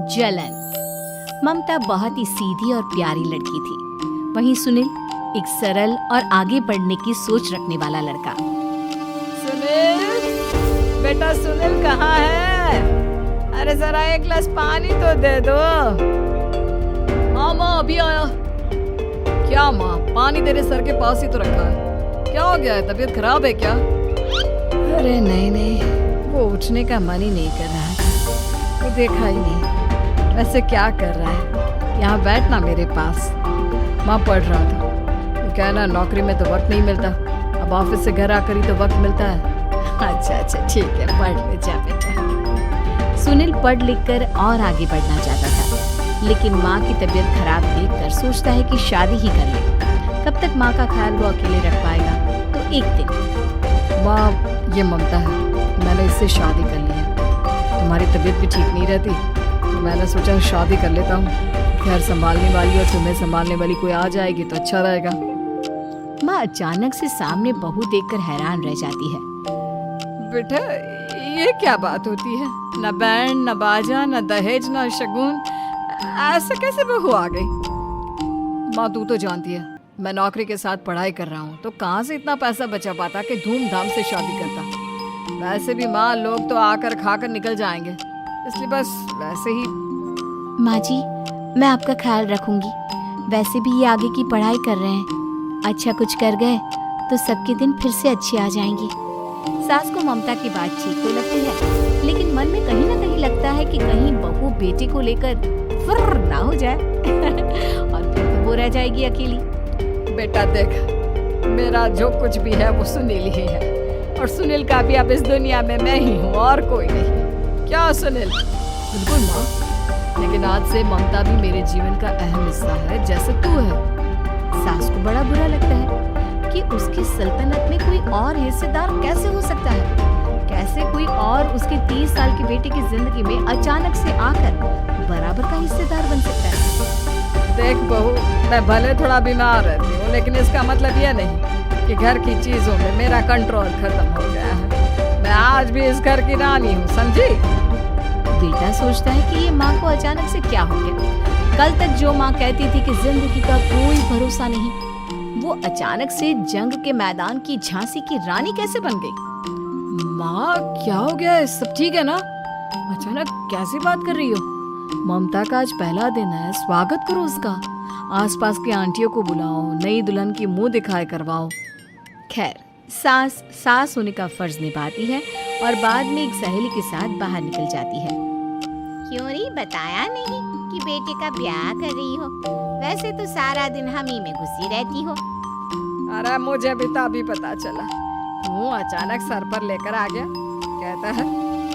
जलन। ममता बहुत ही सीधी और प्यारी लड़की थी, वहीं सुनील एक सरल और आगे बढ़ने की सोच रखने वाला लड़का। सुनील, बेटा सुनील कहाँ है? अरे जरा एक गिलास पानी तो दे दो। हाँ माँ अभी आया। क्या माँ, पानी तेरे सर के पास ही तो रखा है, क्या हो गया है? तबीयत खराब है क्या? अरे नहीं नहीं, वो उठने का मन ही नहीं कर रहा है, वो देखा ही नहीं। वैसे क्या कर रहा है? यहाँ बैठना मेरे पास। माँ पढ़ रहा था। क्या है ना, नौकरी में तो वक्त नहीं मिलता, अब ऑफिस से घर आकर ही तो वक्त मिलता है। अच्छा ठीक है, पढ़ ले जा बेटा। सुनील पढ़ लिख कर और आगे बढ़ना चाहता था, लेकिन माँ की तबीयत खराब देखकर सोचता है कि शादी ही कर ले। कब तक माँ का ख्याल वो अकेले रख पाएगा? तो एक दिन, माँ ये ममता है, मैंने इससे शादी कर ली है। तुम्हारी तबीयत भी ठीक नहीं रहती, तो मैंने सोचा शादी कर लेता हूँ। घर संभालने वाली और तुम्हें संभालने वाली कोई आ जाएगी तो अच्छा रहेगा। माँ अचानक से सामने बहू देखकर हैरान रह जाती है। बेटा ये क्या बात होती है? न बैंड न बाजा न दहेज न शगुन, ऐसे कैसे बहू आ गई? माँ तू तो जानती है मैं नौकरी के साथ पढ़ाई कर रहा हूँ, तो कहाँ से इतना पैसा बचा पाता कि धूमधाम से शादी करता। वैसे भी माँ लोग तो आकर खाकर निकल जाएंगे, इसलिए बस वैसे ही। माँ जी मैं आपका ख्याल रखूंगी, वैसे भी ये आगे की पढ़ाई कर रहे हैं, अच्छा कुछ कर गए तो सबके दिन फिर से अच्छे आ जाएंगे। सास को ममता की बात ठीक तो लगती है, लेकिन मन में कहीं ना कहीं लगता है कि कहीं बहू बेटे को लेकर फुर्र ना हो जाए और फिर तो वो रह जाएगी अकेली। बेटा देख, मेरा जो कुछ भी है वो सुनील ही है, और सुनील का भी अब इस दुनिया में मैं ही हूँ और कोई नहीं। क्या सुनील? बिल्कुल माँ, लेकिन आज से ममता भी मेरे जीवन का अहम हिस्सा है, जैसे तू है। सास को बड़ा बुरा लगता है कि उसकी सल्तनत में कोई और हिस्सेदार कैसे हो सकता है। कैसे कोई और उसके 30 साल के बेटे की जिंदगी में अचानक से आकर बराबर का हिस्सेदार बन सकता है। देख बहू, मैं भले थोड़ा बीमार रहती हूँ, लेकिन इसका मतलब यह नहीं कि घर की चीजों में मेरा कंट्रोल खत्म हो गया है। मैं आज भी इस घर की रानी हूँ, समझी? बेटा सोचता है कि ये माँ को अचानक से क्या हो गया। कल तक जो माँ कहती थी कि जिंदगी का कोई भरोसा नहीं, वो अचानक से जंग के मैदान की झांसी की रानी कैसे बन गई? माँ क्या हो गया है? सब ठीक है ना? अचानक कैसी बात कर रही हो? ममता का आज पहला दिन है, स्वागत करो उसका। आसपास की आंटियों को बुलाओ, नई दुल्हन की मुंह दिखाए करवाओ। खैर, सास होने का फर्ज निभाती है और बाद में एक सहेली के साथ बाहर निकल जाती है। क्यों री बताया नहीं कि बेटे का ब्याह कर रही हो? वैसे तो सारा दिन हम ही में घुसी रहती हो। अरे मुझे भी तो अभी पता चला, तू अचानक सर पर लेकर आ गया। कहता है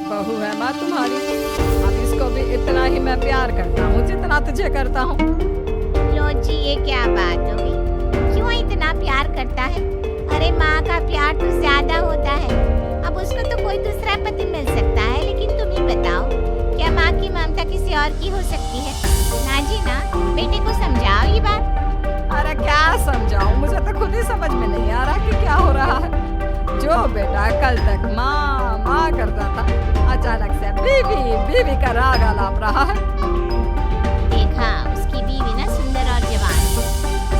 बहू है माँ तुम्हारी, अब इसको भी इतना ही मैं प्यार करता हूँ जितना तुझे करता हूँ। लो जी, ये क्या बात हो गई? क्यों इतना प्यार करता है? अरे माँ का प्यार तो ज्यादा होता है। अब उसको तो कोई दूसरा पति मिल सकता है, लेकिन तुम ही बताओ, क्या माँ की ममता किसी और की हो सकती है? ना जी ना, बेटे को समझाओ ये बात। अरे क्या समझाऊं, मुझे तो खुद ही समझ में नहीं आ रहा कि क्या हो रहा है। जो बेटा कल तक माँ माँ करता था, अचानक से बीवी बीवी का राग आलाप रहा है। देखा, उसकी बीवी ना सुंदर और जवान है।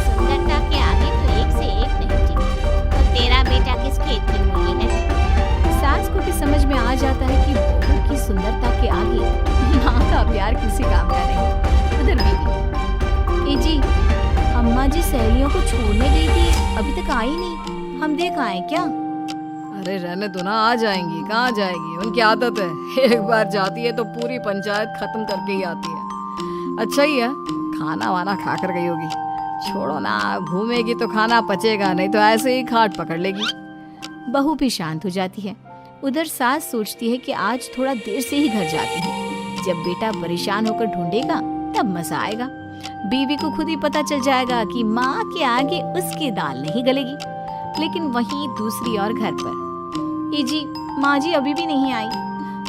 सुंदरता के आगे तो एक से एक नहीं टिकी। तो तेरा बेटा किस खेत की मूली है? सास को भी समझ में आ जाता है कि बहू की सुंदरता के आगे माँ का प्यार किसी काम का नहीं। उधर बीवी, ए जी अम्मा जी सहेलियों को छोड़ने गई थी, अभी तक आई नहीं, हम देख आए क्या? अरे रहने दो ना, आ जाएंगी। कहाँ जाएगी, उनकी आदत है, एक बार जाती है तो पूरी पंचायत खत्म करके ही आती है। अच्छा ही है, खाना वाना खा कर गई होगी। छोड़ो ना, घूमेगी तो खाना पचेगा, नहीं तो ऐसे ही खाट पकड़ लेगी। बहू भी शांत हो जाती है। उधर सास सोचती है कि आज थोड़ा देर से ही घर जाती है, जब बेटा परेशान होकर ढूंढेगा तब मजा आएगा। बीवी को खुद ही पता चल जाएगा कि माँ के आगे उसकी दाल नहीं गलेगी। लेकिन वहीं दूसरी ओर घर पर, ए जी माँ जी अभी भी नहीं आई,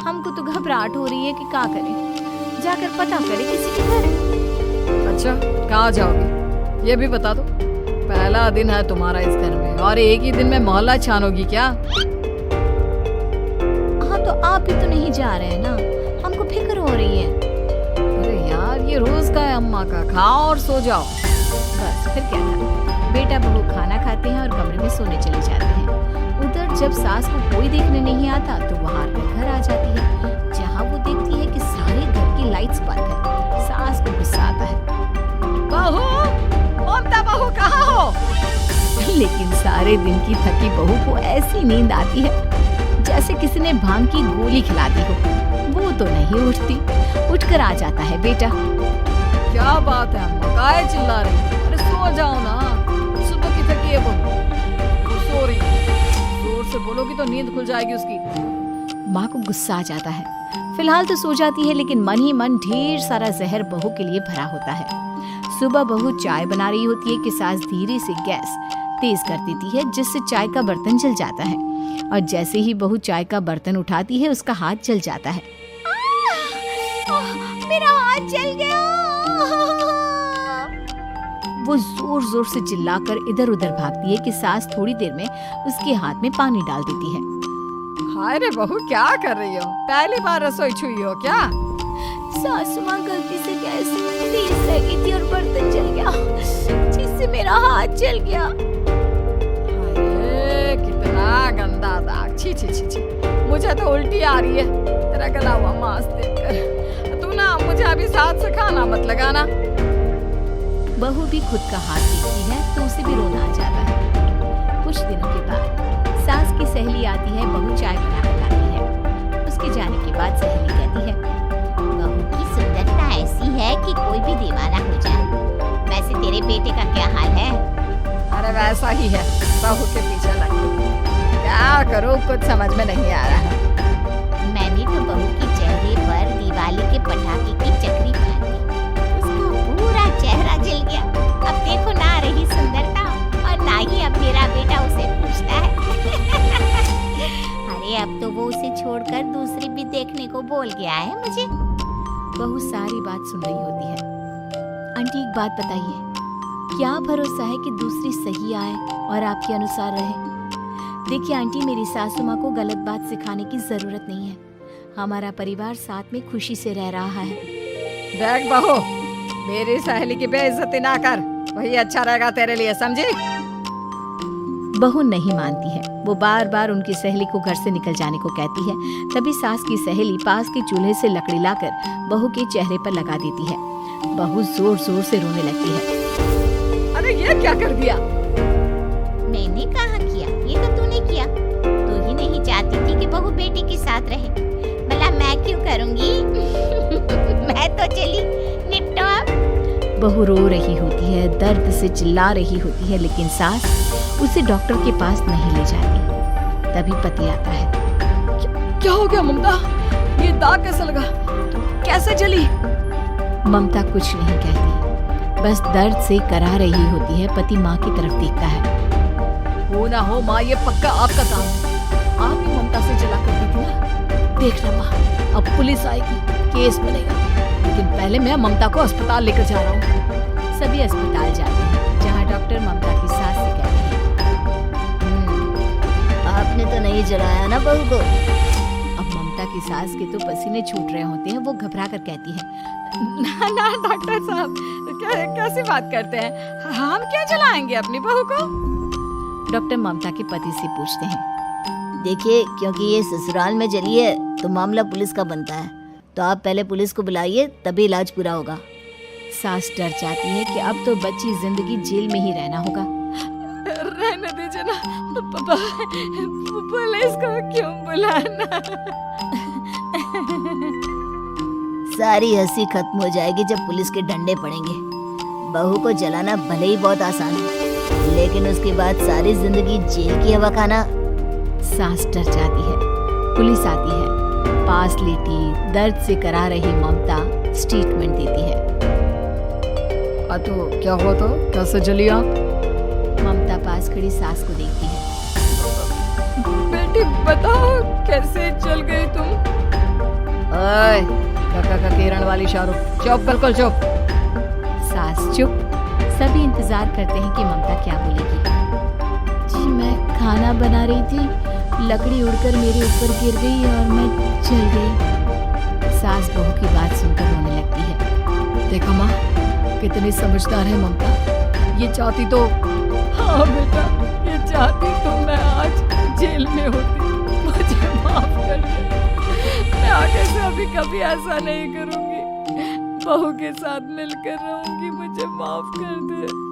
हमको तो घबराहट हो रही है कि क्या करें, जाकर पता करें किसी के घर। अच्छा कहाँ जाओगी ये भी बता दो। पहला दिन है तुम्हारा इस घर में और एक ही दिन में मोहल्ला छानोगी क्या? हाँ तो आप भी तो नहीं जा रहे हैं ना, हमको फिक्र हो रही है। अम्मा का, खाओ और सो जाओ। बस फिर क्या था, बेटा बहू खाना खाते हैं और कमरे में सोने चले जाते हैं। उधर जब सास को कोई देखने नहीं आता तो वो हार कर घर आ जाती है, जहाँ वो देखती है कि सारे घर की लाइट्स बंद है। सास को गुस्सा आता है, बहू, ममता बहू कहाँ हो? लेकिन सारे दिन की थकी बहू को ऐसी नींद आती है जैसे किसी ने भांग की गोली खिला दी हो। वो तो नहीं उठती। उठकर आ जाता है बेटा। क्या बात है अम्मा, काहे चिल्ला रही हो? अरे सो जाओ ना, सुबह की थकी है बहू, वो सो रही है। जोर से बोलोगी तो नींद खुल जाएगी उसकी। माँ को गुस्सा आ जाता है। फिलहाल तो सो जाती है, लेकिन मन ही मन ढेर सारा जहर बहू के लिए भरा होता है। सुबह बहू चाय बना रही होती है कि सास धीरे से गैस तेज कर देती है, जिससे चाय का बर्तन जल जाता है। और जैसे ही बहू चाय का बर्तन उठाती है, उसका हाथ जल जाता है। मेरा हाथ जल गया। वो जोर जोर से चिल्लाकर इधर उधर भागती है कि सास थोड़ी देर में उसके हाथ में पानी डाल देती है। हाय रे बहू, क्या कर रही हो? पहली बार रसोई छुई हो क्या? सासू माँ गलती से गैस तेज लगी थी और बर्तन जल गया, जिससे मेरा हाथ जल गया। अरे कितना गंदा दाग, छी छी छी छी, मुझे तो उल्टी आ रही है तेरा गला हुआ मांस देखकर। तू ना मुझे अभी साथ से खाना मत लगाना। बहू भी खुद का हाथ देखती है तो उसे भी रोना आ जाता है। कुछ दिनों के बाद सास की सहेली आती है, बहू चाय बनाकर लाती है। उसके जाने के बाद सहेली कहती है, बहू की सुंदरता ऐसी है कि कोई भी दीवाना हो जाए। वैसे तेरे बेटे का क्या हाल है? अरे वैसा ही है, बहू के पीछे लगी। क्या करूं, कुछ समझ में नहीं आ रहा है। मैंने तो बहू के चेहरे पर दिवाली के पटाखे की चक्री बांधी, उसका पूरा चेहरा जल गया। अब देखो ना रही सुंदरता, और ना ही अब मेरा बेटा उसे पूछता है। अरे अब तो वो उसे छोड़कर दूसरी भी देखने को बोल गया है मुझे। बहू सारी बात सुन रही होती है। आंटी एक बात बताइए, क्या भरोसा है कि दूसरी सही आए और आपके अनुसार रहे? देखिए आंटी, मेरी सासू माँ को गलत बात सिखाने की जरूरत नहीं है। हमारा परिवार साथ में खुशी से रह रहा है। देख बहू, मेरी सहेली की बेइज्जती ना कर, वही अच्छा रहेगा तेरे लिए, समझी? बहू नहीं मानती है। वो बार बार उनकी सहेली को घर से निकल जाने को कहती है। तभी सास की सहेली पास के चूल्हे से लकड़ी लाकर बहू के चेहरे पर लगा देती है। बहू जोर जोर से रोने लगती है। अरे ये क्या कर दिया? मैंने कहाँ किया, ये तो तूने किया। तू ही नहीं चाहती थी कि बहू बेटी के साथ रहे, भला मैं क्यों करूँगी? मैं तो चली, निपटो अब। बहू रो रही होती है, दर्द से चिल्ला रही होती है, लेकिन सास उसे डॉक्टर के पास नहीं ले जाती। तभी पति आता है। क्या हो गया ममता? ये दाग कैसे लगा? कैसे जली? ममता कुछ नहीं कहती, बस दर्द से करा रही होती है। पति माँ की तरफ देखता है। हो ना हो माँ, ये पक्का आपका काम है। आप ही ममता से जला कर दी थी ना। देखना माँ, अब पुलिस आएगी, केस बनेगा, लेकिन पहले मैं ममता को अस्पताल लेकर जा रहा हूँ। सभी अस्पताल जाते हैं, जहाँ डॉक्टर ममता की सास से कहते हैं, आपने तो नहीं जलाया ना बहू को? अब ममता की सास के तो पसीने छूट रहे होते हैं। वो घबरा कर कहती है, ना ना डॉक्टर साहब, कैसी बात करते हैं? हम क्या जलाएंगे अपनी बहू को? डॉक्टर ममता के पति से पूछते हैं। देखिए, क्योंकि ये ससुराल में जली है तो मामला पुलिस का बनता है, तो आप पहले पुलिस को बुलाइए, तभी इलाज पूरा होगा। सास डर जाती है कि अब तो बच्ची जिंदगी जेल में ही रहना होगा। रहने दीजिए ना, पुलिस को क्यों बुलाना? सारी हंसी खत्म हो जाएगी जब पुलिस के डंडे पड़ेंगे। बहू को जलाना भले ही बहुत आसान है, लेकिन उसके बाद सारी जिंदगी जेल की हवा खाना। सास डर जाती है। पुलिस आती है। पास लेटी दर्द से करा रही ममता स्टेटमेंट देती है। तो क्या हुआ? तो कैसे जली आप? ममता पास खड़ी सास को देखती है। बेटी बताओ, कैसे जल गई तुम? ओए, काका किरण वाली शाहरुख, चुप, बिल्कुल चुप। सास चुप। सभी इंतजार करते हैं कि ममता क्या बोलेगी। जी मैं खाना बना रही थी, लकड़ी उड़कर मेरे ऊपर गिर गई और मैं जल गई। सास बहू की बात सुनकर रोने लगती है। देखो माँ, कितनी समझदार है ममता, ये चाहती तो। हाँ बेटा, ये चाहती तो मैं आज जेल में होती। मुझे माफ कर दे, मैं आगे से अभी कभी ऐसा नहीं करूंगी। बहू के साथ मिलकर रहूंगी, मुझे माफ कर दे।